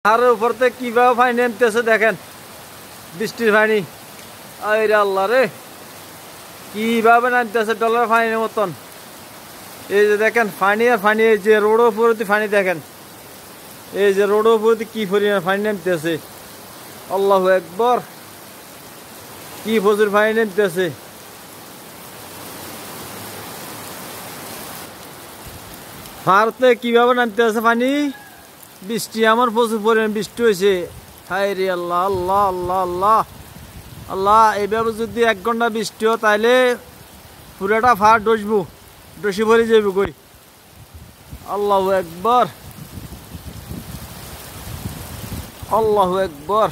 আর উপর থেকে কিভাবে পানি নামতেছে দেখেন, বৃষ্টির পানি। আরে আল্লাহ রে, কিভাবে নামতেছে ডলার পানির মতন। এই যে দেখেন পানি আর পানি, এই যে রোডের উপরে পানি দেখেন, এই যে রোডের উপরে কি পরিমাণ পানি নামতেছে। আল্লাহু আকবার, কি প্রচুর পানি নামতেছে। ভারতে কিভাবে নামতেছে পানি, বৃষ্টি আমার প্রচুর পরিমাণ বৃষ্টি হয়েছে। হায় রে আল্লাহ আল্লাহ আল্লাহ আল্লাহ আল্লাহ, এইভাবে যদি 1 ঘন্টা বৃষ্টি হয় তাইলে পুরাটা ফার ডসি ভরে যাবো কই। আল্লাহু আকবার আল্লাহু আকবার।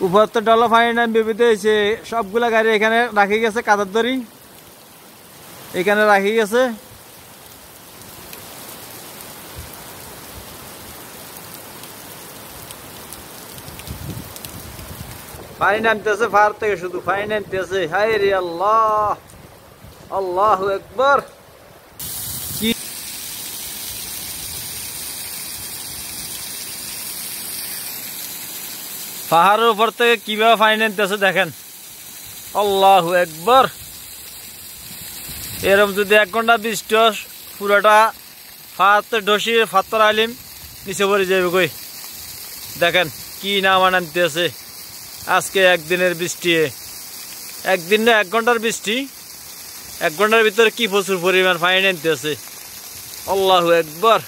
উপর তো ডলা পানি নামবে হয়েছে, সবগুলা গাড়ি এখানে রাখি গেছে, কাদার দড়ি এখানে রাখি গেছে। পানি নামতেছে ফার থেকে, শুধু পানি নামতেছে। হায় রে আল্লাহ আল্লাহু আকবার। কি পাহাড়ের উপর থেকে কিভাবে পানি নামতেছে দেখেন। আল্লাহু আকবার। এরকম যদি 1 ঘন্টা বৃষ্টি হয় পুরোটা ফাতে ঢসি ফাত্তর আলিম নিচে পড়ে যাবে কই। দেখেন কি নামা নামতেছে আজকে একদিনের বৃষ্টি, একদিন না 1 ঘন্টার বৃষ্টি, 1 ঘন্টার ভিতরে কি প্রচুর পরিমাণ পানি নামতেছে। আল্লাহু আকবার।